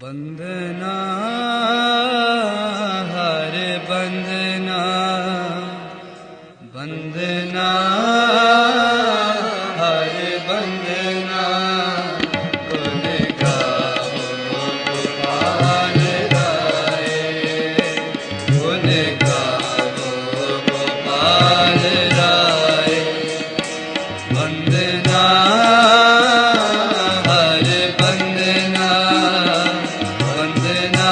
बंदना हरे बंदना बंदना हरे बंदना गुण गाओ गोपाल राय गुण गाओ गोपाल राय बंदना हरे बंदना बंदना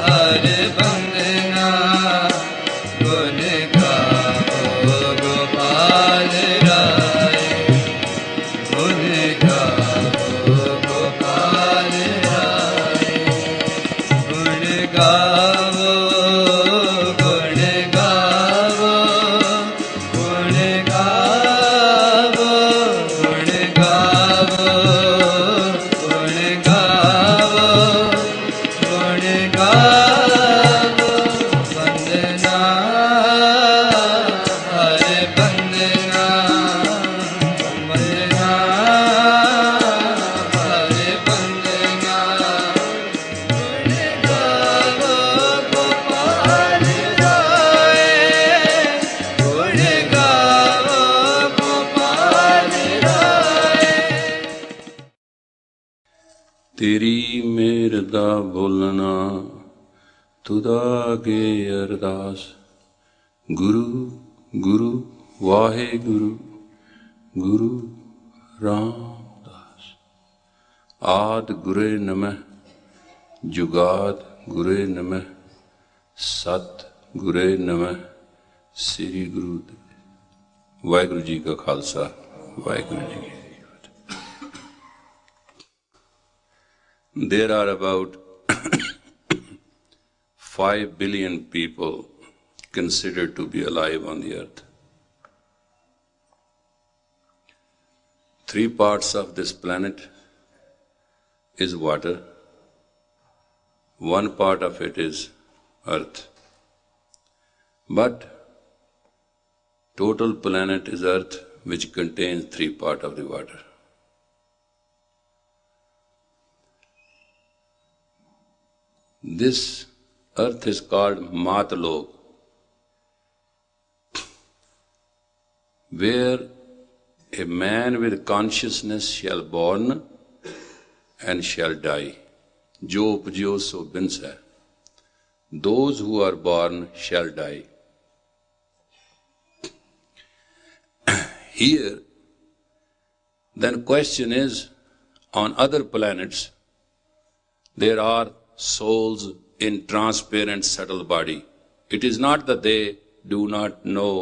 हरे बंदना गुण गाओ गोपाल राय गुण गाओ गोपाल राय गुण गाओ गुण गाओ गुण गाओ गुण गाओ गुण गाओ गुण गाओ बंदना हरे बंदना बंदना हरे बंदना गुण गाओ गोपाल राय गुण गाओ गोपाल राय तेरी मेहर दा बोलना तुदा अगे अरदास गुरु गुरु वाहे गुरु गुरु रामदास आद गुरे नमः जुगाद गुरे नमः सत गुरे नमः श्री गुरु वाहिगुरु जी का खालसा वाहिगुरु जी की फतेह। There are about 5 billion people considered to be alive on the earth. 3 parts of this planet is water, 1 part of it is earth. But total planet is earth, which contains 3 parts of the water. This earth is called Matlok, where a man with consciousness shall born and shall die. Jo upajyo so bins hai. Those who are born shall die. Here, then question is, on other planets, there are souls in transparent subtle body. It is not that they do not know,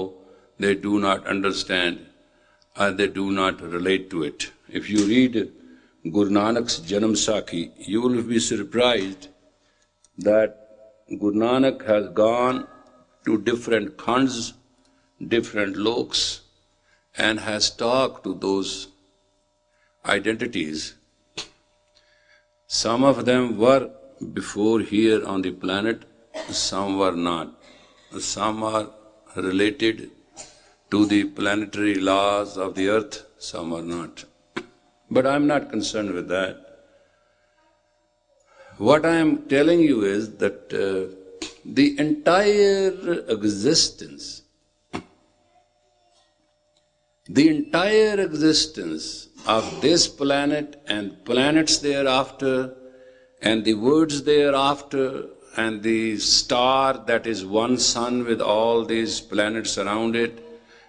they do not understand, or they do not relate to it. If you read Guru Nanak's Janam Sakhi, you will be surprised that Guru Nanak has gone to different khands, different loks, and has talked to those identities. Some of them were before here on the planet, some were not. Some are related to the planetary laws of the earth, some are not. But I'm not concerned with that. What I am telling you is that the entire existence of this planet and planets thereafter, and the worlds thereafter, and the star that is one sun with all these planets around it,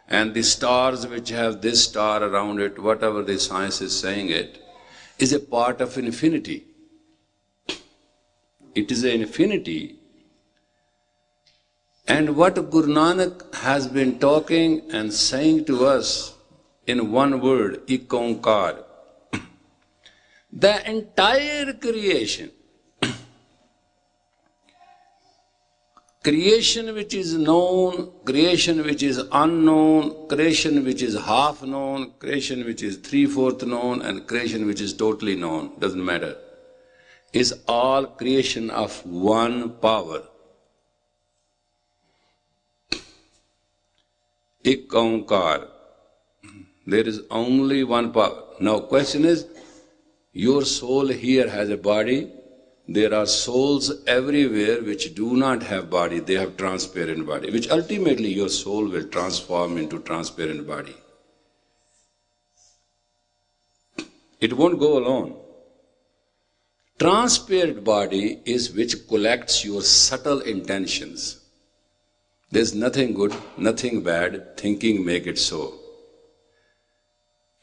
and the stars which have this star around it, whatever the science is saying it, is a part of infinity. It is an infinity. And what Guru Nanak has been talking and saying to us in one word, Ik Onkar, the entire creation, creation which is known, creation which is unknown, creation which is half known, creation which is 3/4 known, and creation which is totally known, doesn't matter, is all creation of one power. Ik Onkar. There is only one power. Now question is, Your soul here has a body. There are souls everywhere which do not have body. They have transparent body, which ultimately your soul will transform into transparent body. It won't go alone. Transparent body is which collects your subtle intentions. There's nothing good, nothing bad, thinking make it so.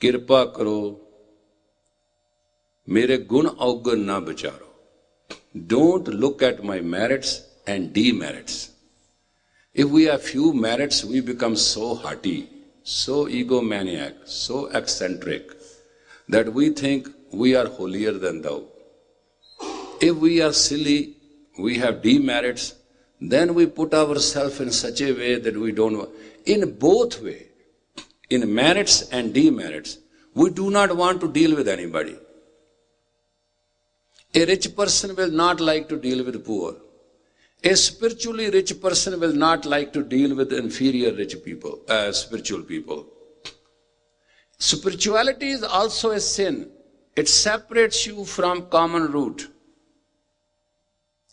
Kirpa karo, mere gun augan na bicharo. Don't look at my merits and demerits. If we have few merits, we become so haughty, so egomaniac, so eccentric, that we think we are holier than thou. If we are silly, we have demerits, then we put ourselves in such a way that we don't. In both ways, in merits and demerits, we do not want to deal with anybody. A rich person will not like to deal with poor. A spiritually rich person will not like to deal with inferior rich people, spiritual people. Spirituality is also a sin. It separates you from common root.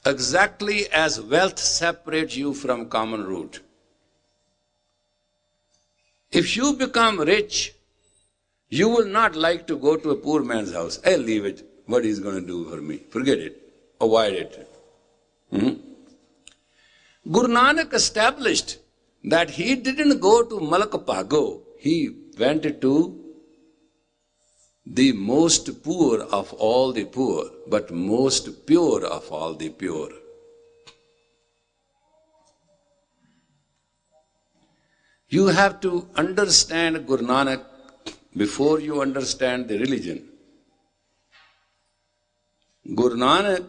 Exactly as wealth separates you from common root. If you become rich, you will not like to go to a poor man's house. I'll leave it. What he's going to do for me? Forget it. Avoid it. Guru Nanak established that he didn't go to Malakpago. He went to the most poor of all the poor, but most pure of all the pure. You have to understand Guru Nanak before you understand the religion. Guru Nanak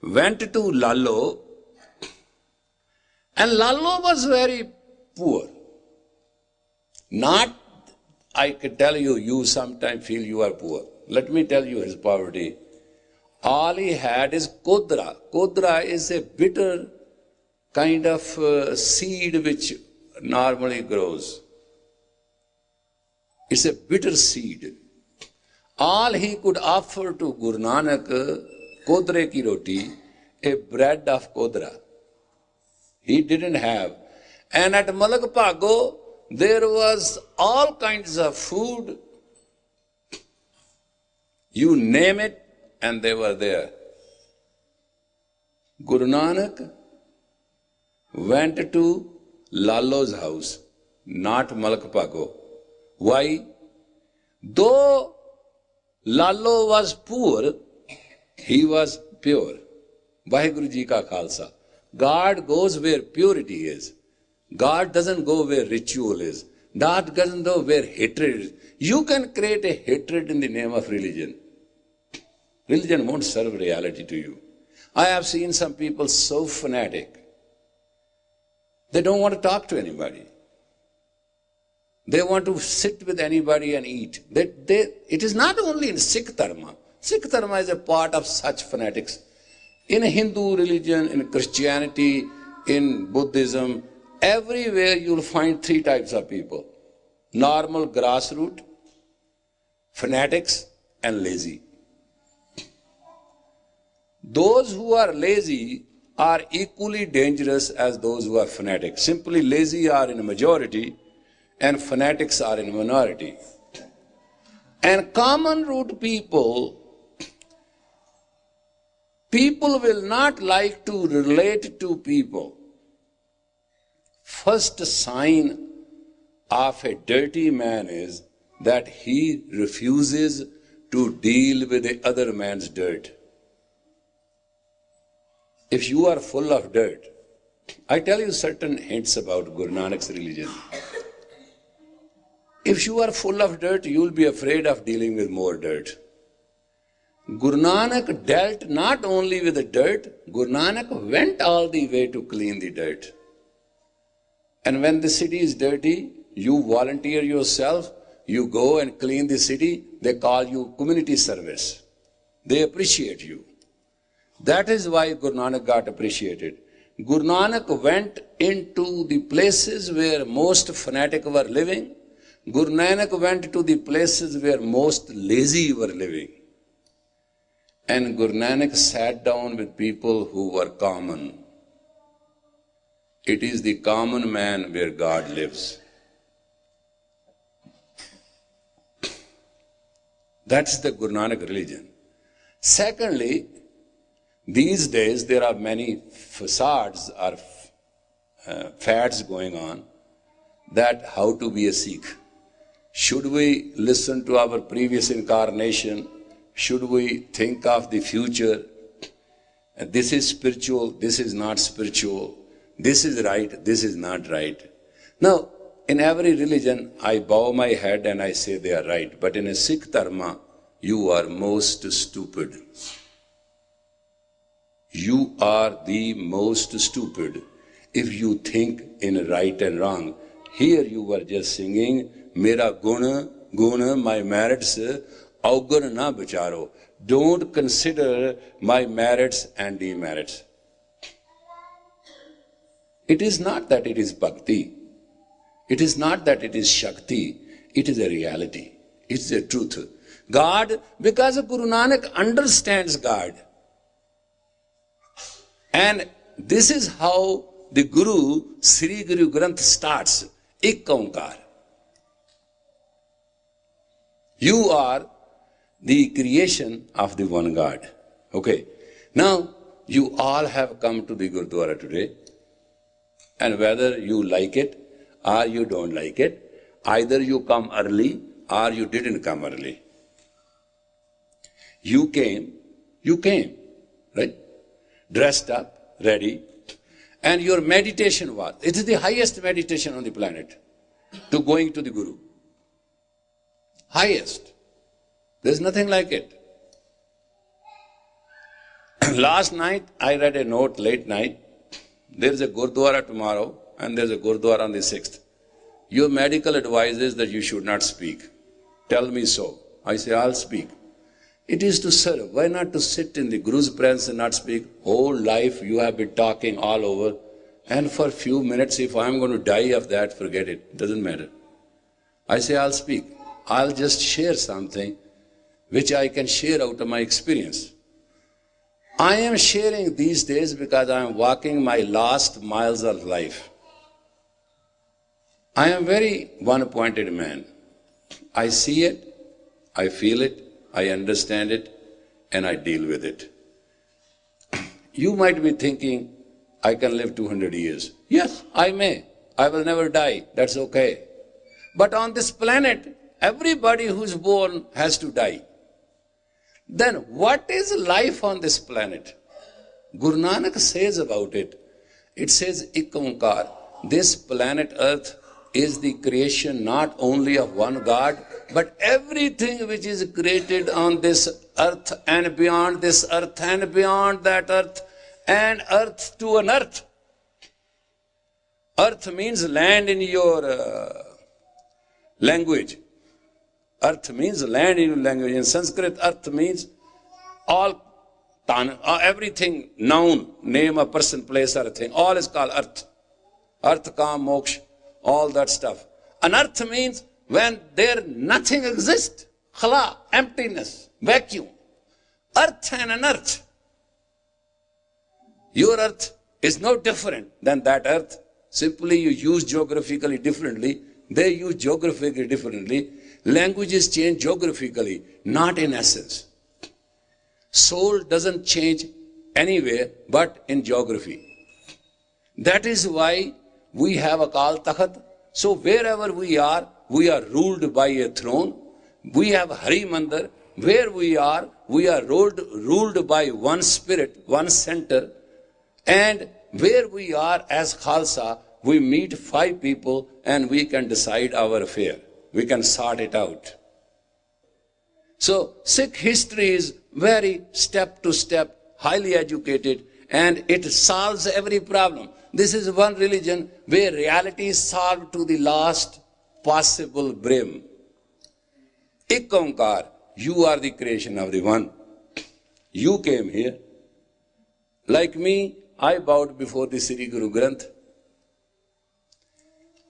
went to Lalo, and Lalo was very poor. Not, I can tell you, you sometimes feel you are poor. Let me tell you his poverty. All he had is kodra. Kodra is a bitter kind of seed which normally grows. It's a bitter seed. All he could offer to Guru Nanak, kodre ki roti, a bread of kodra. He didn't have. And at Malakpago, there was all kinds of food. You name it, and they were there. Guru Nanak went to Lalo's house, not Malakpago. Why? Though Lalo was poor, he was pure. Vaheguru Ji ka Khalsa. God goes where purity is. God doesn't go where ritual is. God doesn't go where hatred is. You can create a hatred in the name of religion. Religion won't serve reality to you. I have seen some people so fanatic. They don't want to talk to anybody. They want to sit with anybody and eat. It is not only in Sikh Dharma. Sikh Dharma is a part of such fanatics. In Hindu religion, in Christianity, in Buddhism, everywhere you will find three types of people. Normal grassroots, fanatics, and lazy. Those who are lazy are equally dangerous as those who are fanatics. Simply lazy are in a majority and fanatics are in a minority. And common root people will not like to relate to people. First sign of a dirty man is that he refuses to deal with the other man's dirt. If you are full of dirt, I tell you certain hints about Guru Nanak's religion. If you are full of dirt, you will be afraid of dealing with more dirt. Guru Nanak dealt not only with the dirt, Guru Nanak went all the way to clean the dirt. And when the city is dirty, you volunteer yourself, you go and clean the city, they call you community service. They appreciate you. That is why Guru Nanak got appreciated. Guru Nanak went into the places where most fanatics were living, Guru Nanak went to the places where most lazy were living. And Guru Nanak sat down with people who were common. It is the common man where God lives. That's the Guru Nanak religion. Secondly, these days there are many facades or fads going on that how to be a Sikh. Should we listen to our previous incarnation? Should we think of the future? This is spiritual, this is not spiritual. This is right, this is not right. Now, in every religion, I bow my head and I say they are right. But in a Sikh dharma, you are most stupid. You are the most stupid if you think in right and wrong. Here you were just singing, Mera guna, my merits, augur na bicharo. Don't consider my merits and demerits. It is not that it is bhakti. It is not that it is Shakti. It is a reality. It's a truth. God, because Guru Nanak understands God. And this is how the Guru, Sri Guru Granth starts. Ik Onkar. You are the creation of the one God. Okay. Now, you all have come to the Gurdwara today. And whether you like it or you don't like it, either you come early or you didn't come early. You came, right? Dressed up, ready. And your meditation was, it is the highest meditation on the planet, to going to the Guru. Highest. There's nothing like it. Last night, I read a note late night. There is a Gurdwara tomorrow and there is a Gurdwara on the 6th. Your medical advice is that you should not speak. Tell me so. I say, I'll speak. It is to serve. Why not to sit in the Guru's presence and not speak? Whole life you have been talking all over. And for a few minutes, if I'm going to die of that, forget it. Doesn't matter. I say, I'll speak. I'll just share something which I can share out of my experience. I am sharing these days because I am walking my last miles of life. I am very one-pointed man. I see it, I feel it, I understand it, and I deal with it. You might be thinking, I can live 200 years. Yes, I may. I will never die. That's okay. But on this planet, everybody who's born has to die. Then what is life on this planet? Guru Nanak says about it. It says, Ik Onkar. This planet Earth is the creation not only of one God, but everything which is created on this earth and beyond this earth and beyond that earth and earth to an earth. Earth means land in your language. Earth means land in your language. In Sanskrit, earth means all, everything, noun, name, a person, place, or a thing. All is called earth. Earth, kam, moksha, all that stuff. An earth means when there nothing exists. Khala, emptiness, vacuum. Earth and an earth. Your earth is no different than that earth. Simply you use geographically differently. They use geographically differently. Languages change geographically, not in essence. Soul doesn't change anywhere but in geography. That is why we have a Akal Takht. So wherever we are ruled by a throne. We have Hari Mandir. Where we are ruled by one spirit, one center. And where we are as Khalsa, we meet 5 people and we can decide our affair. We can sort it out. So Sikh history is very step to step, highly educated, and it solves every problem. This is one religion where reality is solved to the last possible brim. Ik Onkar, you are the creation of the one. You came here. Like me, I bowed before the Sri Guru Granth.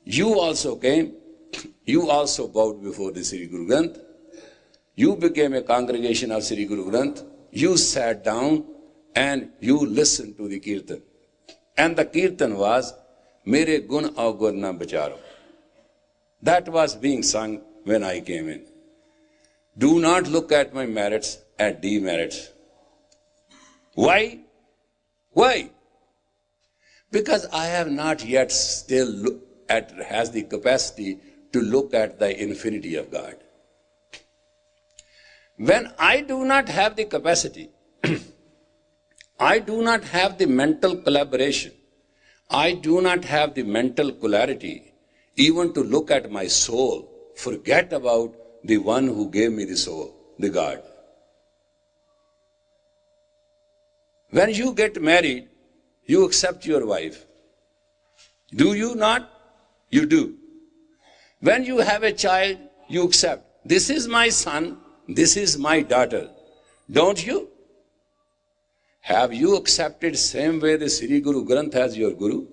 You also came. you also bowed before the Sri Guru Granth. You became a congregation of Sri Guru Granth. You sat down and you listened to the Kirtan. And the Kirtan was, Mere gun aur na bacharo. That was being sung when I came in. Do not look at my merits and demerits. Why? Why? Because I have not yet still has the capacity to look at the infinity of God. When I do not have the capacity, I do not have the mental collaboration, I do not have the mental clarity even to look at my soul, forget about the one who gave me the soul, the God. When you get married, you accept your wife. Do you not? You do. When you have a child, you accept. This is my son, this is my daughter. Don't you? Have you accepted same way the Sri Guru Granth as your Guru?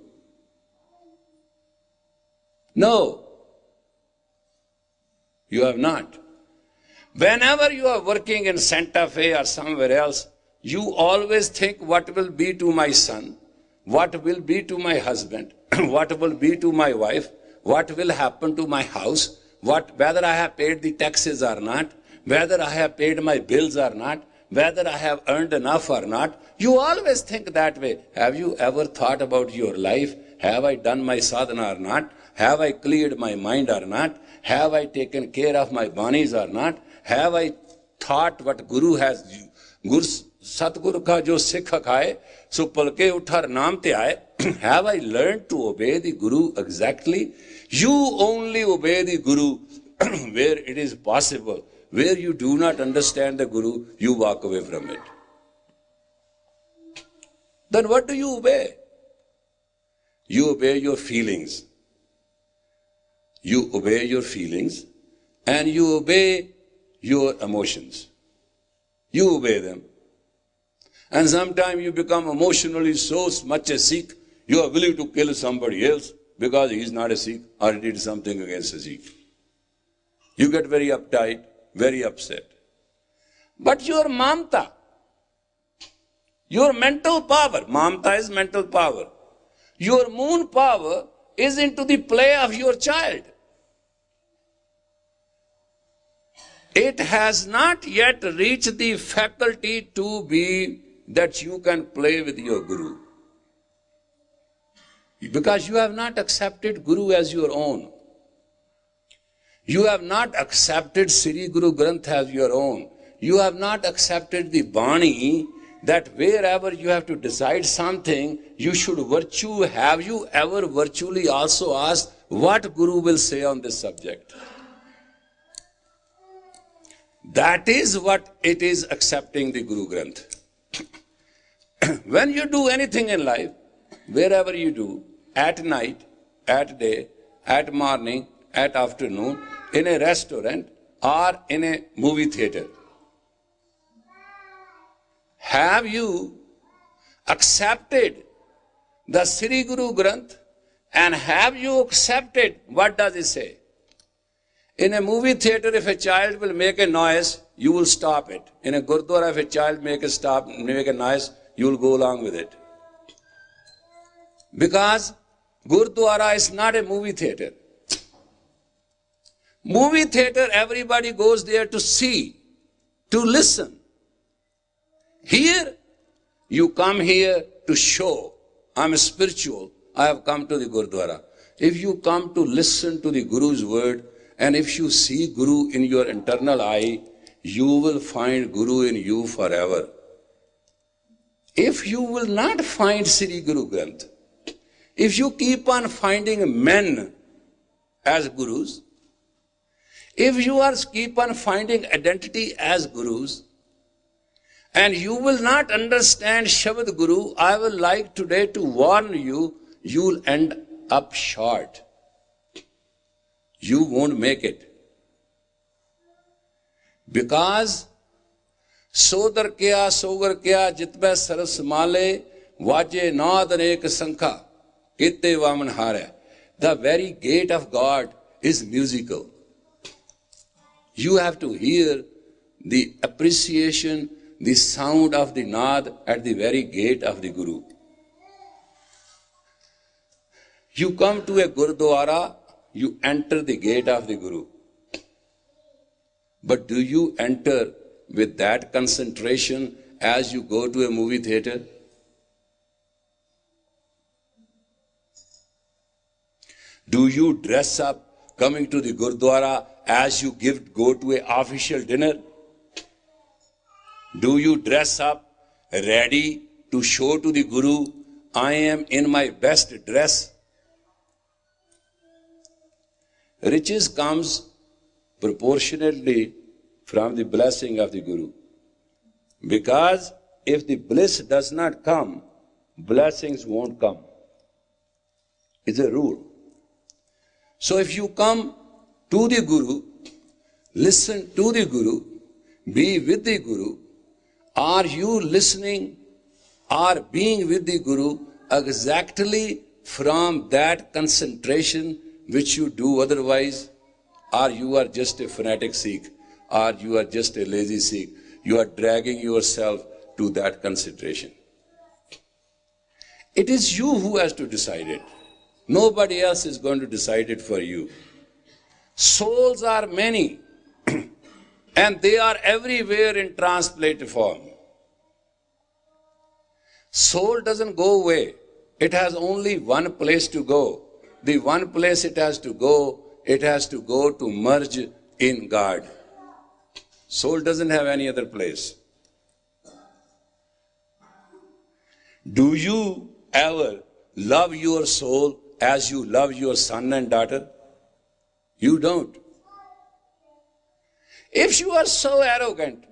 No. You have not. Whenever you are working in Santa Fe or somewhere else, you always think what will be to my son, what will be to my husband, what will be to my wife, what will happen to my house, whether I have paid the taxes or not, whether I have paid my bills or not, whether I have earned enough or not. You always think that way. Have you ever thought about your life? Have I done my sadhana or not? Have I cleared my mind or not? Have I taken care of my banis or not? Have I thought what Guru has, Satguru ka jo Sikh khaye, so palke uthar naam te aaye. Have I learned to obey the Guru exactly? You only obey the Guru where it is possible. Where you do not understand the Guru, you walk away from it. Then what do you obey? You obey your feelings. You obey your feelings and you obey your emotions. You obey them. And sometimes you become emotionally so much a Sikh, you are willing to kill somebody else because he is not a Sikh or he did something against a Sikh. You get very uptight, very upset. But your mamta, your mental power, mamta is mental power. Your moon power is into the play of your child. It has not yet reached the faculty to be that you can play with your Guru. Because you have not accepted Guru as your own. You have not accepted Sri Guru Granth as your own. You have not accepted the Bani that wherever you have to decide something, you should virtue. Have you ever virtually also asked what Guru will say on this subject? That is what it is accepting the Guru Granth. When you do anything in life, wherever you do, at night, at day, at morning, at afternoon, in a restaurant or in a movie theater, have you accepted the Sri Guru Granth and have you accepted, what does it say? In a movie theater, if a child will make a noise, you will stop it. In a Gurdwara, if a child make a noise, you will go along with it. Because Gurdwara is not a movie theater. Movie theater, everybody goes there to see, to listen. Here, you come here to show, I'm spiritual, I have come to the Gurdwara. If you come to listen to the Guru's word, and if you see Guru in your internal eye, you will find Guru in you forever. If you will not find Sri Guru Granth, if you keep on finding men as Gurus, if you keep on finding identity as Gurus, and you will not understand Shabad Guru, I will like today to warn you, you will end up short. You won't make it. Because Sodar kya, sogar kya, jitbe saras male, vaje naad anek sankha, kitte vaman hare. The very gate of God is musical. You have to hear the appreciation, the sound of the Naad at the very gate of the Guru. You come to a Gurdwara, you enter the gate of the Guru. But do you enter with that concentration as you go to a movie theater? Do you dress up coming to the Gurdwara as you go to an official dinner? Do you dress up ready to show to the Guru, I am in my best dress? Riches comes proportionately from the blessing of the Guru. Because if the bliss does not come, blessings won't come. It's a rule. So if you come to the Guru, listen to the Guru, be with the Guru, are you listening or being with the Guru exactly from that concentration which you do otherwise, or you are just a fanatic Sikh, or you are just a lazy Sikh, you are dragging yourself to that concentration. It is you who has to decide it. Nobody else is going to decide it for you. Souls are many, and they are everywhere in translated form. Soul doesn't go away. It has only one place to go. The one place it has to go to merge in God. Soul doesn't have any other place. Do you ever love your soul as you love your son and daughter? You don't. If you are so arrogant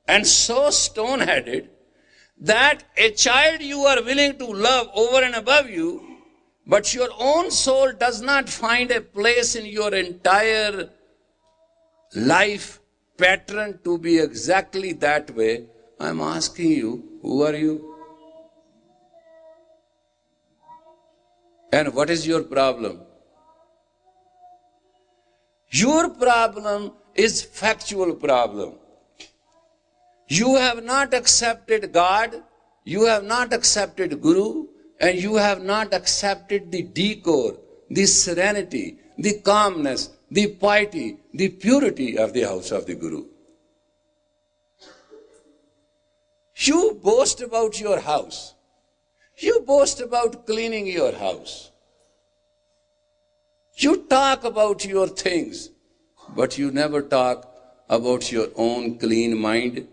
and so stone-headed that a child you are willing to love over and above you, but your own soul does not find a place in your entire life pattern to be exactly that way, I'm asking you, who are you? And what is your problem? Your problem is factual problem. You have not accepted God, you have not accepted Guru, and you have not accepted the decor, the serenity, the calmness, the piety, the purity of the house of the Guru. You boast about your house. You boast about cleaning your house. You talk about your things, but you never talk about your own clean mind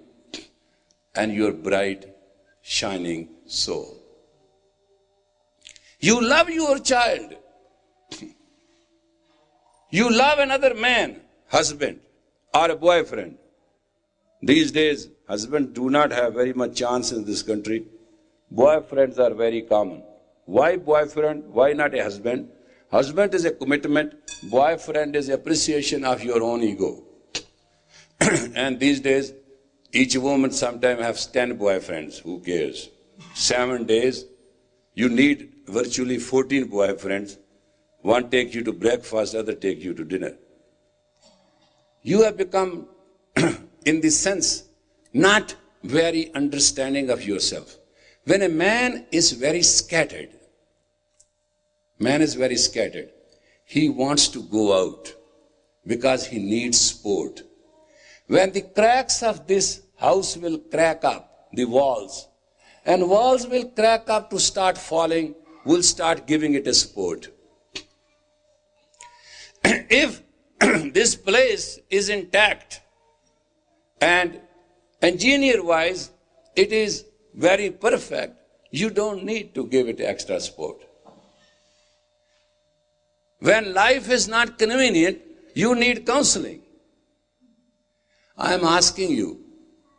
and your bright, shining soul. You love your child. You love another man, husband, or a boyfriend. These days, husbands do not have very much chance in this country. Boyfriends are very common. Why boyfriend? Why not a husband? Husband is a commitment. Boyfriend is appreciation of your own ego. And these days, each woman sometimes has 10 boyfriends. Who cares? 7 days, you need virtually 14 boyfriends. One take you to breakfast, other take you to dinner. You have become, in this sense, not very understanding of yourself. When a man is very scattered, he wants to go out because he needs support. When the cracks of this house will crack up, the walls, and walls will crack up to start falling, we'll start giving it a support. If this place is intact and engineer-wise it is very perfect, you don't need to give it extra support. When life is not convenient, you need counseling. I am asking you,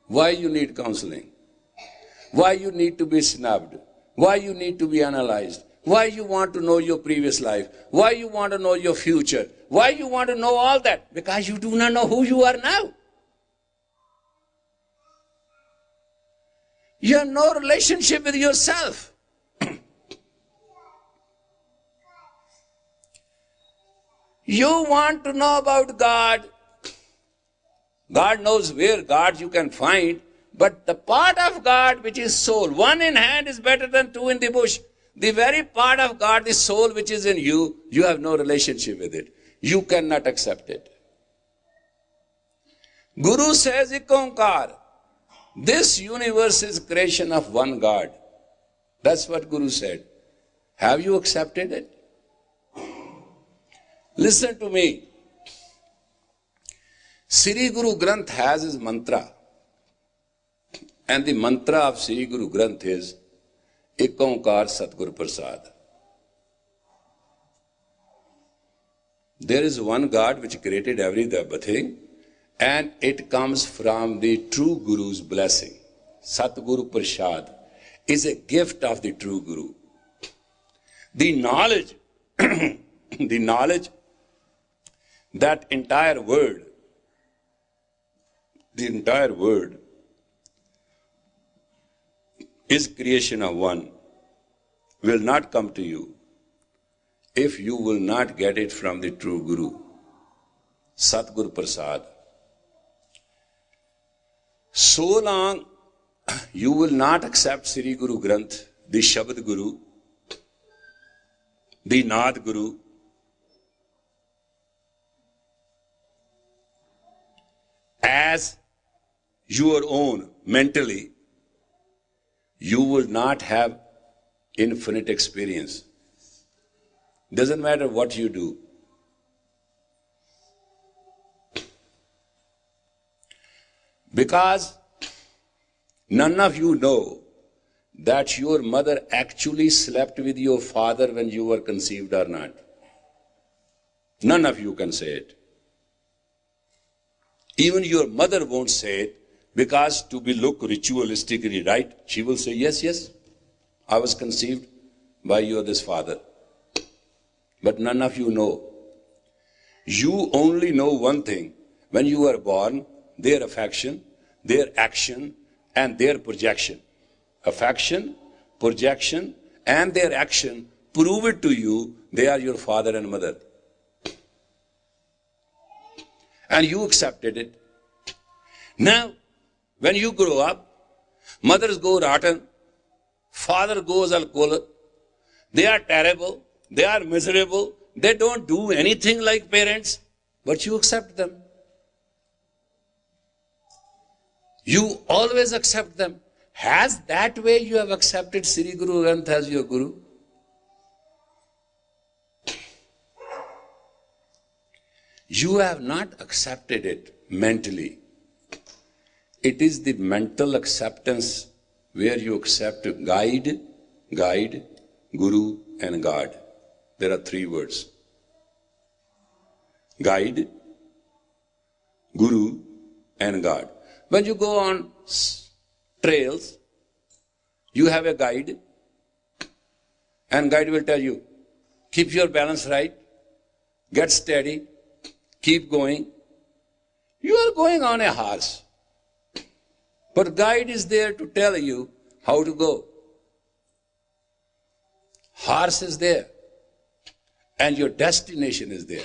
why you need counseling? Why you need to be snubbed? Why you need to be analyzed? Why you want to know your previous life? Why you want to know your future? Why you want to know all that? Because you do not know who you are now. You have no relationship with yourself. You want to know about God. God knows where God you can find, but the part of God which is soul, one in hand is better than two in the bush. The very part of God, the soul which is in you, you have no relationship with it. You cannot accept it. Guru says, Ek Onkar. This universe is creation of one God. That's what Guru said. Have you accepted it? Listen to me. Sri Guru Granth has his mantra. And the mantra of Sri Guru Granth is Ek Onkar Satguru Prasad. There is one God which created everything, and it comes from the true Guru's blessing. Satguru Prasad is a gift of the true Guru. The knowledge, the knowledge that entire world, the entire world is creation of one, will not come to you if you will not get it from the true Guru, Satguru Prasad. So long you will not accept Sri Guru Granth, the Shabad Guru, the Naad Guru, as your own mentally, you will not have infinite experience. Doesn't matter what you do. Because none of you know that your mother actually slept with your father when you were conceived or not. None of you can say it. Even your mother won't say it, because to be look ritualistically right, she will say, yes, yes, I was conceived by your this father. But none of you know. You only know one thing. When you were born, their affection, their action, and their projection. Affection, projection, and their action prove it to you they are your father and mother. And you accepted it. Now, when you grow up, mothers go rotten, father goes alcoholic, they are terrible, they are miserable, they don't do anything like parents, but you accept them. You always accept them. Has that way you have accepted Sri Guru Granth as your Guru? You have not accepted it mentally. It is the mental acceptance where you accept guide, Guru, and God. There are three words. Guide, Guru, and God. When you go on trails, you have a guide, and guide will tell you, keep your balance right, get steady, keep going. You are going on a horse, but guide is there to tell you how to go. Horse is there, and your destination is there.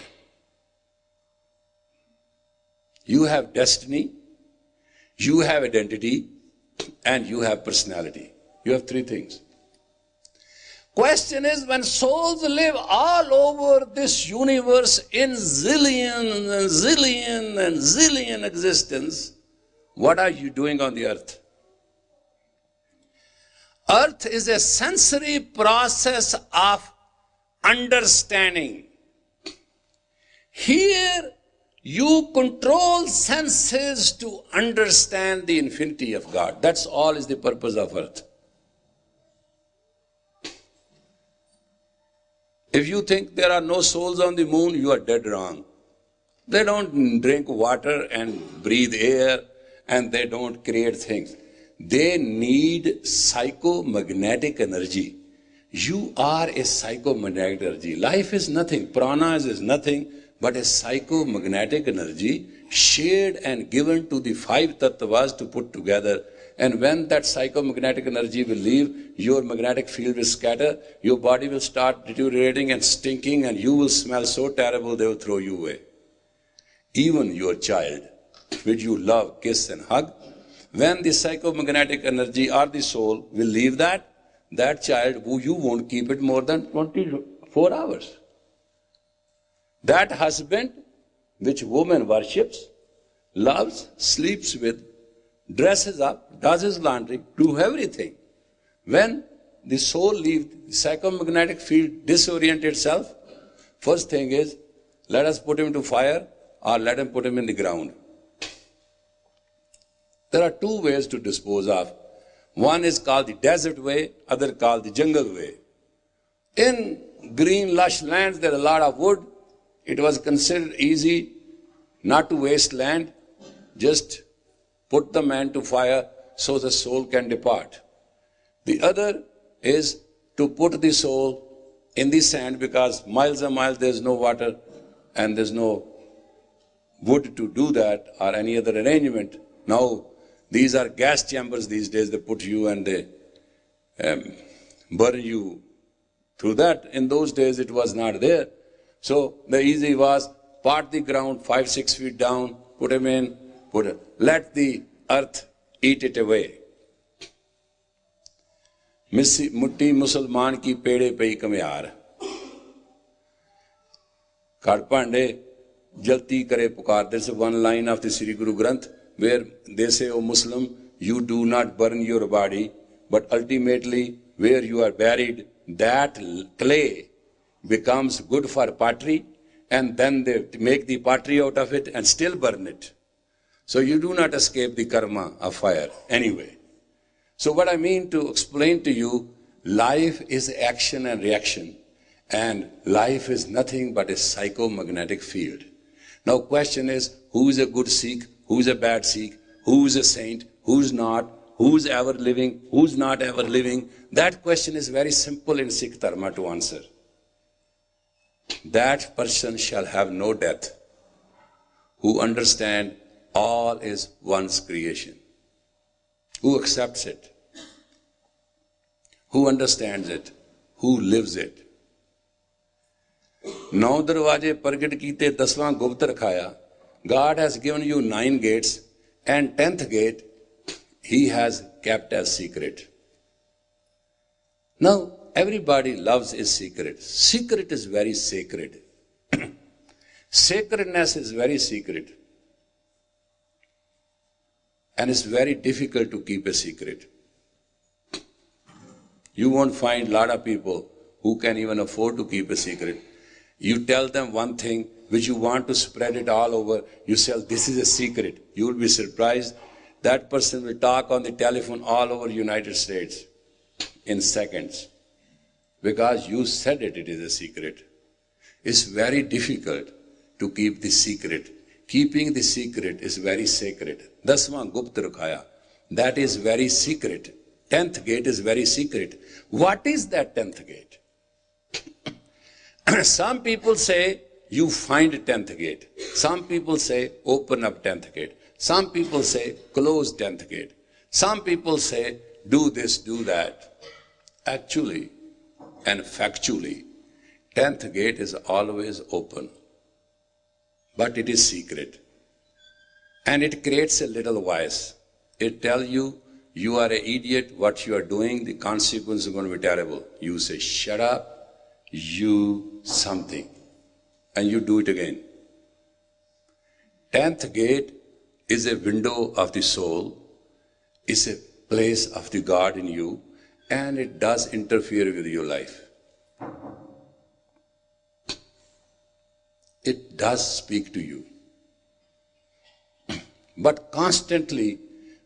You have destiny, you have identity, and you have personality. You have three things. Question is, when souls live all over this universe in zillion and zillion and zillion existence, what are you doing on the earth? Earth is a sensory process of understanding. Here, you control senses to understand the infinity of God. That's all is the purpose of earth. If you think there are no souls on the moon, you are dead wrong. They don't drink water and breathe air, and they don't create things. They need psychomagnetic energy. You are a psychomagnetic energy. Life is nothing. Prana is nothing but a psychomagnetic energy shared and given to the five tattvas to put together and when that psychomagnetic energy will leave, your magnetic field will scatter, your body will start deteriorating and stinking, and you will smell so terrible they will throw you away. Even your child, which you love, kiss and hug, when the psychomagnetic energy or the soul will leave that child, you won't keep it more than 24 hours. That husband, which woman worships, loves, sleeps with, dresses up, does his laundry, do everything. When the soul leaves, the psychomagnetic field disorient itself, first thing is, let us put him to fire or let him put him in the ground. There are two ways to dispose of. One is called the desert way, other called the jungle way. In green, lush lands, there is a lot of wood. It was considered easy not to waste land. Just put the man to fire so the soul can depart. The other is to put the soul in the sand, because miles and miles there is no water and there is no wood to do that or any other arrangement. Now, these are gas chambers these days. They put you and they burn you through that. In those days it was not there. So the easy was, part the ground 5-6 feet down, put him in, let the earth eat it away. Mutti Musalman ki pede pei kamyar. Kadpande jalti kare pukar. There's one line of the Sri Guru Granth where they say, O Muslim, you do not burn your body, but ultimately where you are buried, that clay becomes good for pottery, and then they make the pottery out of it and still burn it. So you do not escape the karma of fire anyway. So what I mean to explain to you, life is action and reaction, and life is nothing but a psychomagnetic field. Now question is, who is a good Sikh, who is a bad Sikh, who is a saint, who is not, who is ever living, who is not ever living? That question is very simple in Sikh Dharma to answer. That person shall have no death, who understand all is one's creation, who accepts it, who understands it, who lives it. 9 darwaje pragat kite, 10वां gupt rakhaya. God has given you 9 gates, and 10th gate He has kept as secret. Now, everybody loves his secret. Secret is very sacred. Sacredness is very secret. And it's very difficult to keep a secret. You won't find a lot of people who can even afford to keep a secret. You tell them one thing which you want to spread it all over. You say, this is a secret. You will be surprised. That person will talk on the telephone all over United States in seconds. Because you said it is a secret. It's very difficult to keep the secret. Keeping the secret is very sacred. 10वां gupt rakhaya. That is very secret. 10th gate is very secret. What is that 10th gate? Some people say, you find 10th gate. Some people say, open up 10th gate. Some people say, close 10th gate. Some people say, do this, do that. Actually, and factually, 10th gate is always open. But it is secret. And it creates a little voice. It tells you, you are an idiot, what you are doing, the consequences are going to be terrible. You say, shut up, you something. And you do it again. 10th gate is a window of the soul, is a place of the God in you, and it does interfere with your life. It does speak to you. But constantly,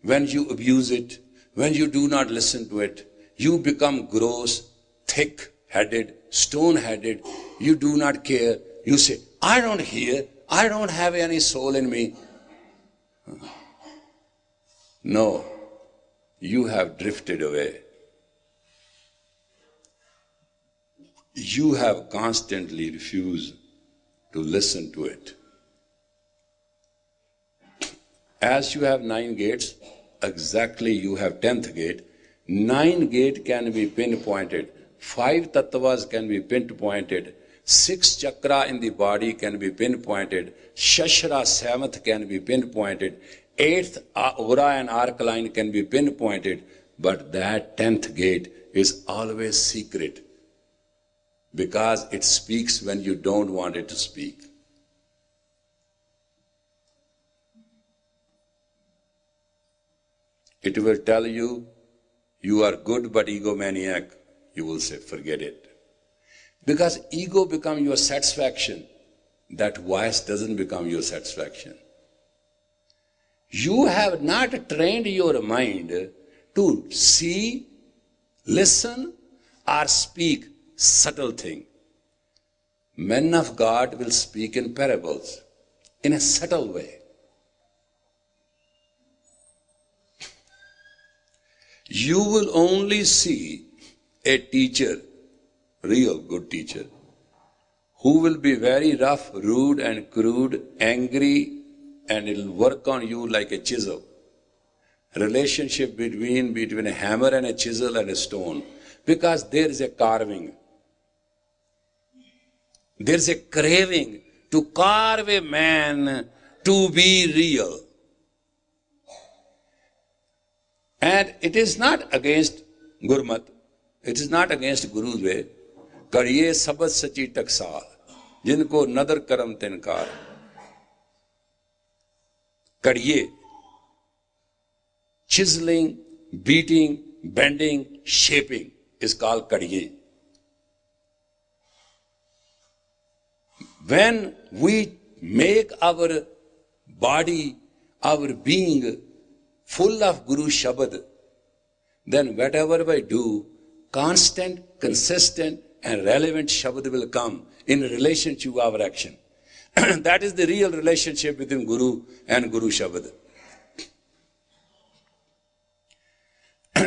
when you abuse it, when you do not listen to it, you become gross, thick-headed, stone-headed. You do not care. You say, I don't hear. I don't have any soul in me. No, you have drifted away. You have constantly refused to listen to it. As you have 9 gates, exactly you have 10th gate, 9 gate can be pinpointed, 5 tattvas can be pinpointed, 6 chakra in the body can be pinpointed, Shashra 7th can be pinpointed, 8th aura and arc line can be pinpointed, but that 10th gate is always secret because it speaks when you don't want it to speak. It will tell you, you are good but egomaniac. You will say, forget it. Because ego becomes your satisfaction. That voice doesn't become your satisfaction. You have not trained your mind to see, listen, or speak subtle thing. Men of God will speak in parables, in a subtle way. You will only see a teacher, real good teacher, who will be very rough, rude and crude, angry, and it will work on you like a chisel. Relationship between a hammer and a chisel and a stone. Because there is a carving. There is a craving to carve a man to be real. And it is not against Gurmat. It is not against Guru's way. Kariye sabad sachi taksal. Jinko nadar karam tinkar. Kariye. Chiseling, beating, bending, shaping is called kariye. When we make our body, our being full of Guru Shabad, then whatever we do, constant, consistent and relevant Shabad will come in relation to our action. That is the real relationship between Guru and Guru Shabad.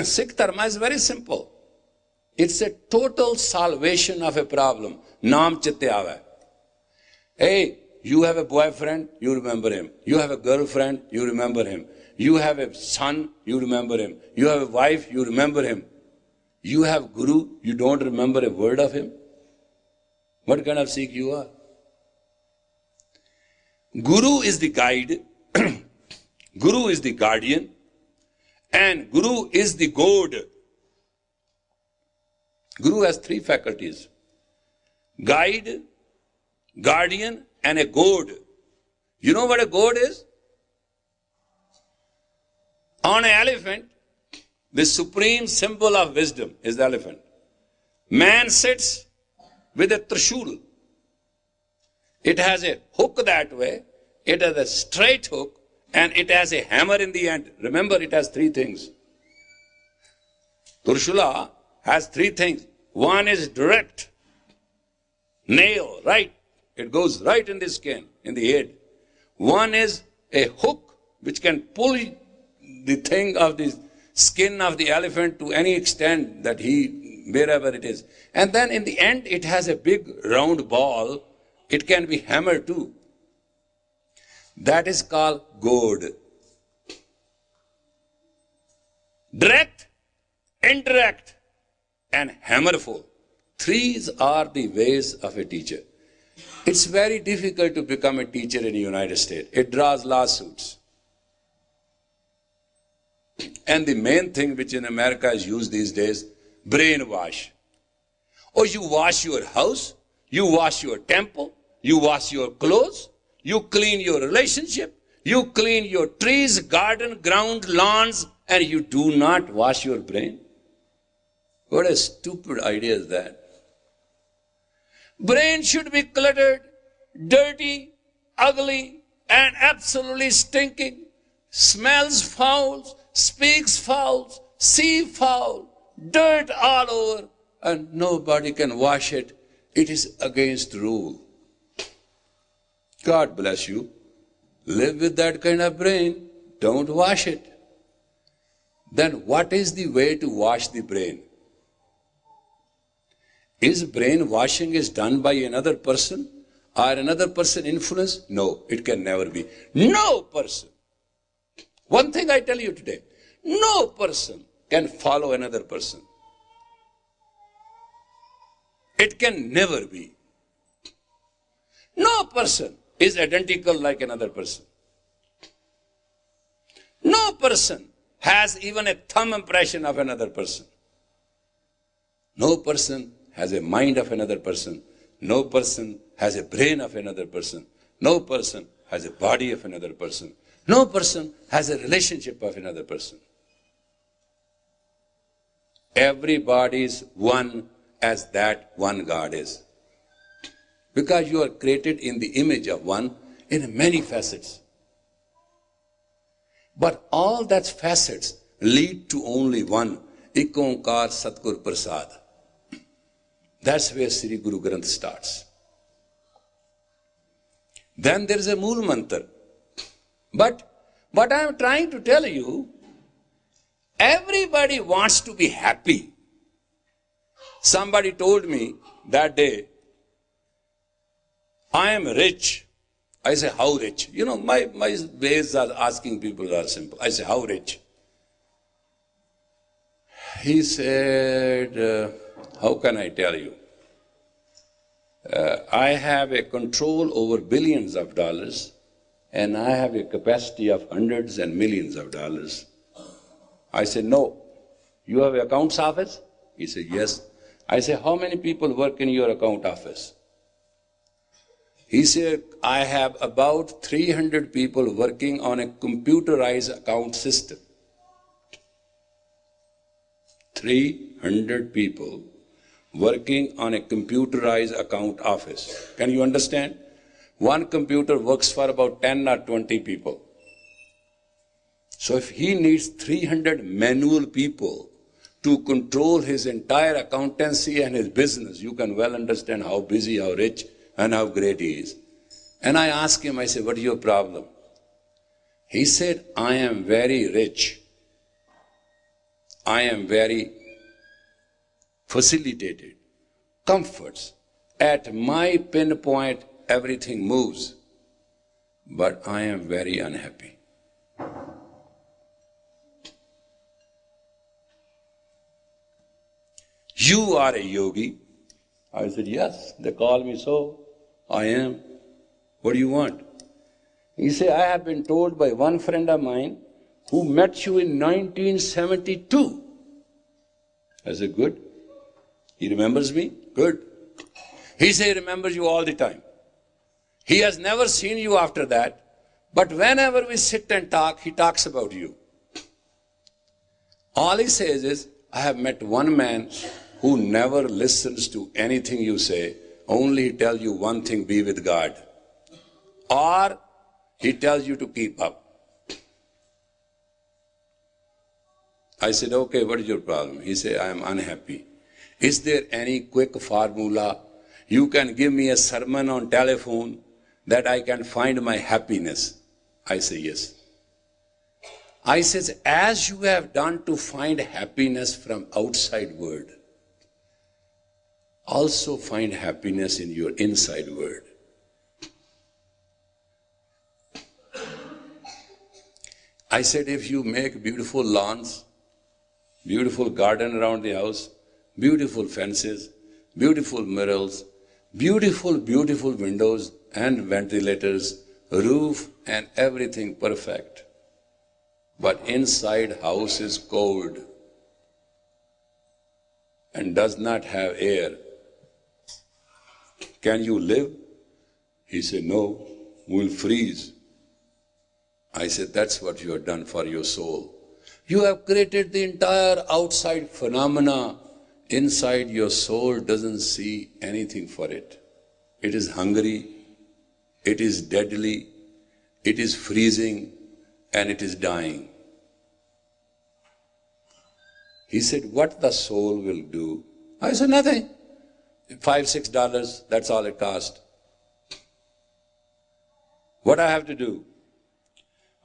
Sikh Dharma is very simple. It's a total salvation of a problem. Naam chitte aave. Hey, you have a boyfriend, you remember him. You have a girlfriend, you remember him. You have a son, you remember him. You have a wife, you remember him. You have Guru, you don't remember a word of him. What kind of Sikh you are? Guru is the guide, Guru is the guardian, and Guru is the goad. Guru has 3 faculties: guide, guardian, and a goad. You know what a goad is? On an elephant, the supreme symbol of wisdom is the elephant. Man sits with a trishul. It has a hook that way, it has a straight hook, and it has a hammer in the end. Remember, it has 3 things. Trishula has 3 things. One is direct, nail, right? It goes right in the skin, in the head. One is a hook which can pull the thing of the skin of the elephant to any extent that wherever it is. And then in the end, it has a big round ball. It can be hammered too. That is called goad. Direct, indirect, and hammerful. 3 are the ways of a teacher. It's very difficult to become a teacher in the United States. It draws lawsuits. And the main thing which in America is used these days, brainwash. Oh, you wash your house, you wash your temple, you wash your clothes, you clean your relationship, you clean your trees, garden, ground, lawns, and you do not wash your brain. What a stupid idea is that? Brain should be cluttered, dirty, ugly, and absolutely stinking. Smells foul, speaks foul, see foul, dirt all over, and nobody can wash it. It is against rule. God bless you. Live with that kind of brain. Don't wash it. Then what is the way to wash the brain? Is brain washing is done by another person or another person influence? No, it can never be. No person. One thing I tell you today, No person can follow another person. It can never be. No person is identical like another person. No person has even a thumb impression of another person. No person has a mind of another person. No person has a brain of another person. No person has a body of another person. No person has a relationship of another person. Everybody is one as that one God is. Because you are created in the image of one in many facets. But all that facets lead to only one, Ik Onkar Satgur Prasad. That's where Sri Guru Granth starts. Then there is a Mool Mantra. But what I am trying to tell you, everybody wants to be happy. Somebody told me that day, I am rich. I say, how rich? You know, my ways of asking people are simple. I say, how rich? He said, how can I tell you? I have a control over billions of dollars, and I have a capacity of hundreds and millions of dollars. I said, no. You have an accounts office? He said, yes. I said, how many people work in your account office? He said, I have about 300 people working on a computerized account system. 300 people working on a computerized account office. Can you understand? One computer works for about 10 or 20 people. So if he needs 300 manual people to control his entire accountancy and his business, you can well understand how busy, how rich, and how great he is. And I asked him, I said, what is your problem? He said, I am very rich. I am very facilitated. Comforts. At my pinpoint, everything moves. But I am very unhappy. You are a yogi. I said, yes, they call me so. I am. What do you want? He said, I have been told by one friend of mine who met you in 1972. I said, good. He remembers me? Good. He said he remembers you all the time. He has never seen you after that, but whenever we sit and talk, he talks about you. All he says is, I have met one man who never listens to anything you say, only he tells you one thing, be with God. Or he tells you to keep up. I said, okay, what is your problem? He said, I am unhappy. Is there any quick formula? You can give me a sermon on telephone that I can find my happiness. I say, yes. I says, as you have done to find happiness from outside world, also find happiness in your inside world. I said, if you make beautiful lawns, beautiful garden around the house, beautiful fences, beautiful mirrors, beautiful windows and ventilators, roof and everything perfect. But inside house is cold and does not have air. Can you live? He said, no, we'll freeze. I said, that's what you have done for your soul. You have created the entire outside phenomena. Inside your soul doesn't see anything for it. It is hungry, it is deadly, it is freezing, and it is dying. He said, what the soul will do? I said, nothing. $5, $6, that's all it cost. What I have to do?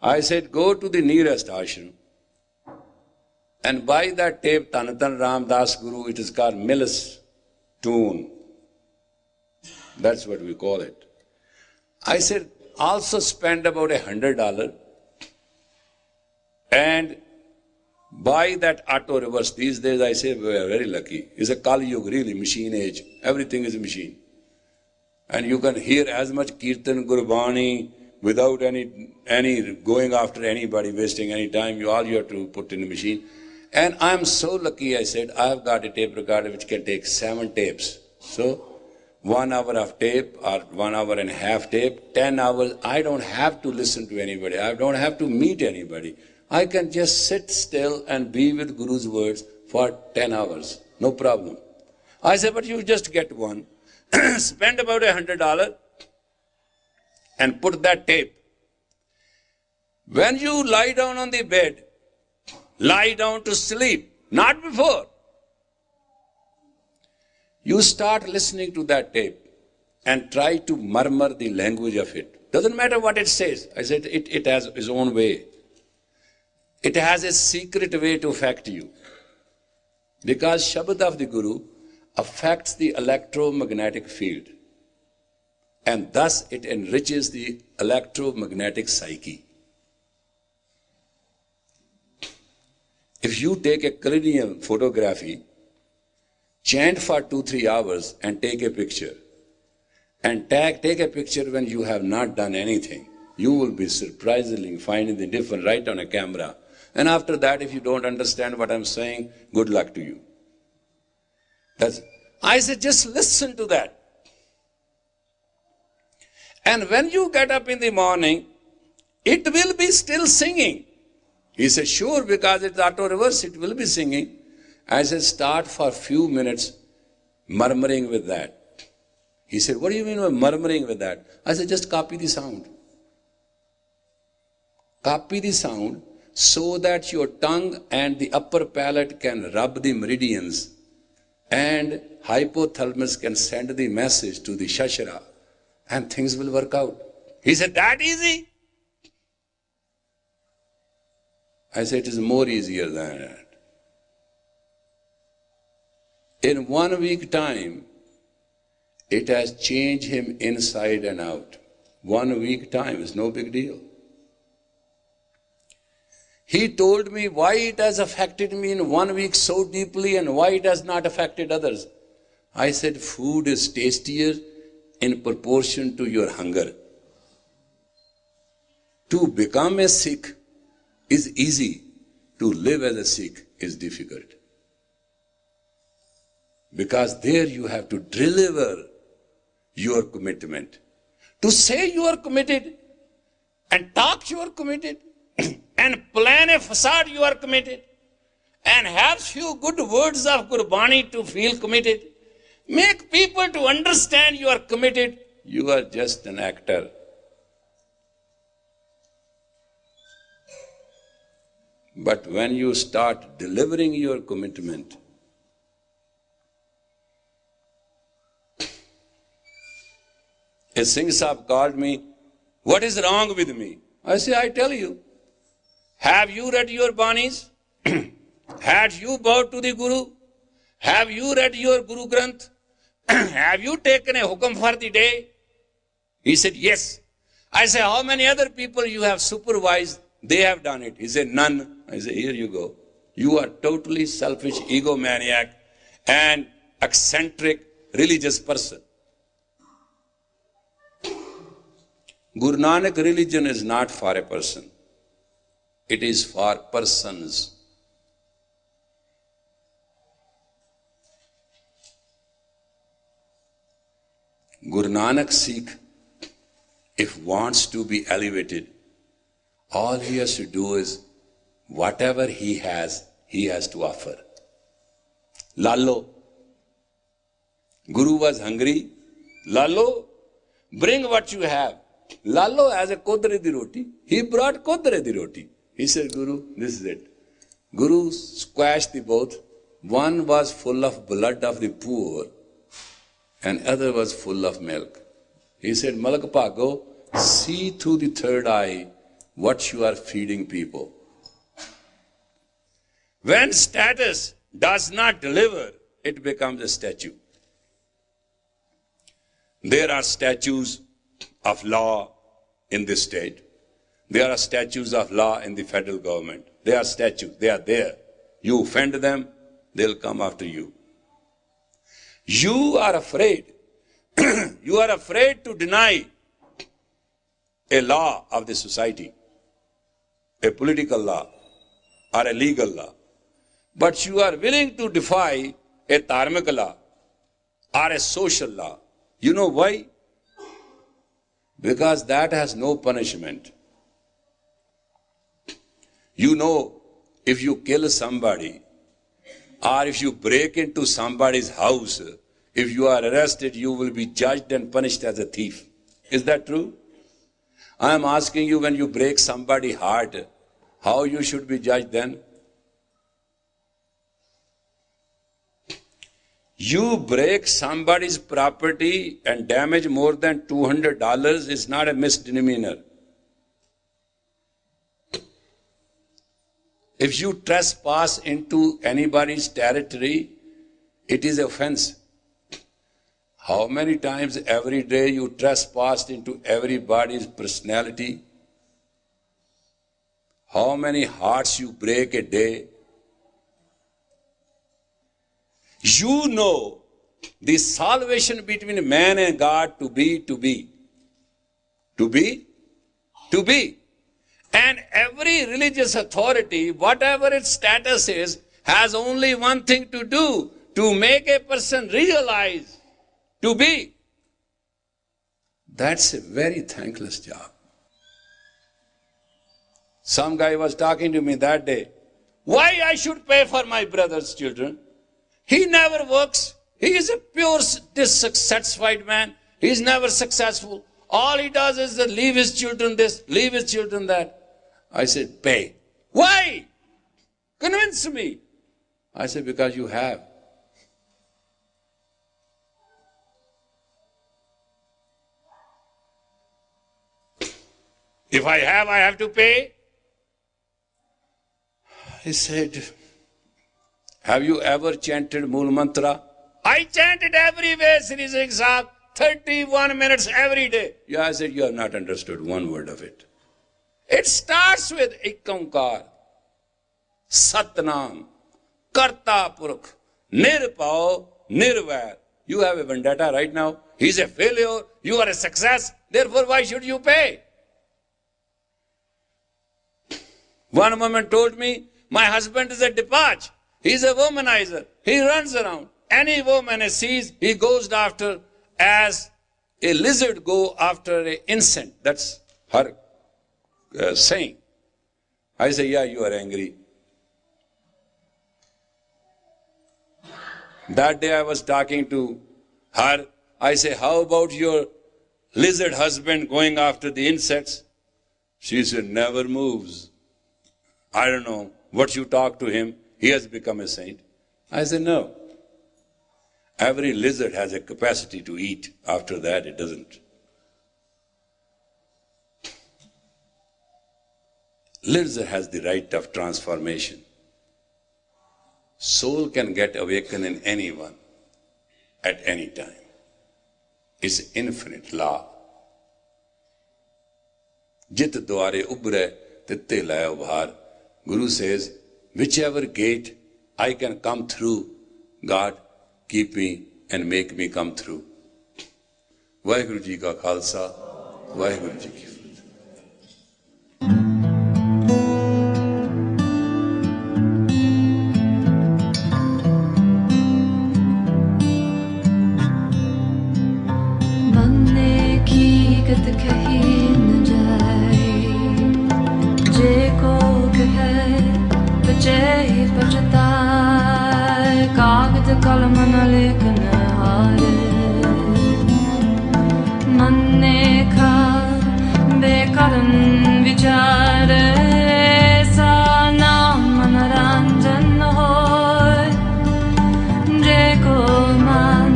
I said, go to the nearest ashram and buy that tape, Tanatan Ram Das Guru, it is called Millis tune. That's what we call it. I said, also spend about $100 and Buy that auto reverse. These days I say we are very lucky. It's a Kali Yuga, really, machine age. Everything is a machine. And you can hear as much Kirtan, Gurbani, without any going after anybody, wasting any time. All you have to put in the machine. And I'm so lucky, I said, I've got a tape recorder which can take 7 tapes. So 1 hour of tape or 1 hour and a half tape, 10 hours, I don't have to listen to anybody. I don't have to meet anybody. I can just sit still and be with Guru's words for 10 hours. No problem. I said, but you just get one. Spend about $100 and put that tape. When you lie down on the bed, lie down to sleep, not before. You start listening to that tape and try to murmur the language of it. Doesn't matter what it says. I said it has its own way. It has a secret way to affect you. Because Shabad of the Guru affects the electromagnetic field. And thus it enriches the electromagnetic psyche. If you take a cranial photography, chant for 2-3 hours and take a picture, and take a picture when you have not done anything, you will be surprisingly finding the difference right on a camera. And after that, if you don't understand what I'm saying, good luck to you. I said, just listen to that. And when you get up in the morning, it will be still singing. He said, sure, because it's auto reverse, it will be singing. I said, start for a few minutes murmuring with that. He said, what do you mean by murmuring with that? I said, just copy the sound. Copy the sound so that your tongue and the upper palate can rub the meridians and hypothalamus can send the message to the shashara and things will work out. He said, that easy? I said, it is more easier than that. In 1 week time, it has changed him inside and out. 1 week time is no big deal. He told me why it has affected me in 1 week so deeply and why it has not affected others. I said, food is tastier in proportion to your hunger. To become a Sikh is easy. To live as a Sikh is difficult. Because there you have to deliver your commitment. To say you are committed and talk you are committed and plan a facade you are committed and have few good words of Gurbani to feel committed. Make people to understand you are committed. You are just an actor. But when you start delivering your commitment, a Singh Sahib called me, what is wrong with me? I say, I tell you, have you read your Banis? Had you bowed to the Guru? Have you read your Guru Granth? Have you taken a hukam for the day? He said, yes. I say, how many other people you have supervised? They have done it. He said, none. I say, here you go. You are totally selfish, egomaniac, and eccentric religious person. Guru Nanak religion is not for a person. It is for persons. Guru Nanak Sikh, if wants to be elevated, all he has to do is whatever he has to offer. Lalo. Guru was hungry. Lalo, bring what you have. Lalo has a kodre di roti. He brought kodre di roti. He said, Guru, this is it. Guru squashed the both. One was full of blood of the poor and other was full of milk. He said, Malakpa, go see through the third eye what you are feeding people. When status does not deliver, it becomes a statue. There are statues of law in this state. There are statues of law in the federal government. They are statues. They are there. You offend them, they'll come after you. You are afraid. You are afraid to deny a law of the society, a political law or a legal law. But you are willing to defy a dharmic law or a social law. You know why? Because that has no punishment. You know, if you kill somebody or if you break into somebody's house, if you are arrested, you will be judged and punished as a thief. Is that true? I am asking you, when you break somebody's heart, how you should be judged then? You break somebody's property and damage more than $200 is not a misdemeanor. If you trespass into anybody's territory, it is offense. How many times every day you trespass into everybody's personality? How many hearts you break a day? You know the salvation between man and God to be. And every religious authority, whatever its status is, has only one thing to do, to make a person realize to be. That's a very thankless job. Some guy was talking to me that day. Why I should pay for my brother's children? He never works. He is a pure dissatisfied man. He is never successful. All he does is to leave his children this, leave his children that. I said, pay. Why? Convince me. I said, because you have. If I have to pay. He said, have you ever chanted Mool Mantra? I chant it everywhere, Sri Singh Sahib, 31 minutes every day. Yeah, I said, you have not understood one word of it. It starts with Ikankar, Satnam, Karta Purukh, Nirpao, Nirvair. You have a vendetta right now. He's a failure. You are a success. Therefore, why should you pay? One woman told me, my husband is a debauch. He's a womanizer. He runs around. Any woman he sees, he goes after as a lizard go after an insect. That's her saying. I say, yeah, you are angry. That day I was talking to her. I say, how about your lizard husband going after the insects? She said, never moves. I don't know what you talk to him. He has become a saint. I said, no. Every lizard has a capacity to eat. After that, it doesn't. Lizard has the right of transformation. Soul can get awakened in anyone at any time. It's infinite law. Jit dware ubre titte layo bhar. Guru says, whichever gate I can come through, God, keep me and make me come through. Vaheguru Ji ka Khalsa, Vaheguru Ji ki Fateh. Manne ki gat kahi na jaye, je ko kahe bachai bachataye, kagad kalam na lekhan haare. Manne ka bekaran vichare, sa naam manaranjan hoy, je ko man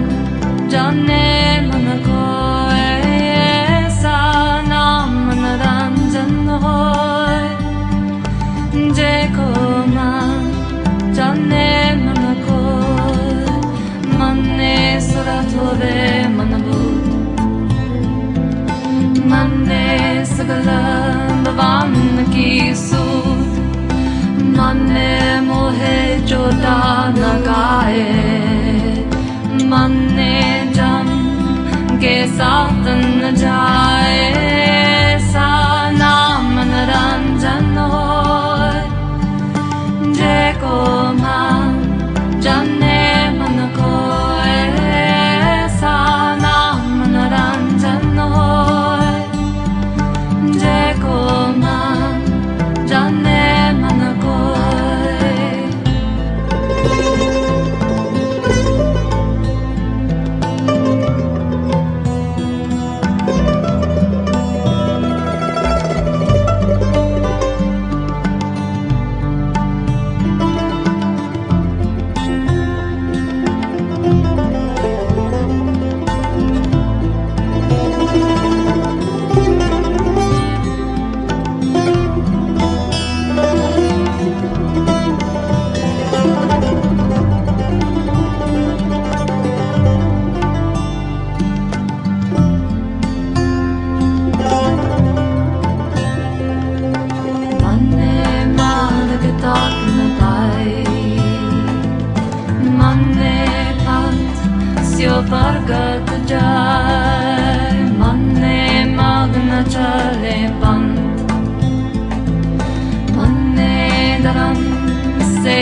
jane man koy, sa naam manaranjan hoy, je ko man jane man koy, manne sura thobe manabu, manne sagala bhavan ki लगाए मन ने जम के साथ न जाए सा नाम मनोरंजन होय जेको मन जाने मन कोय सा नाम मनोरंजन होय जेको मन जाने मन कोय Pargat jai manne magna chale band manne daram se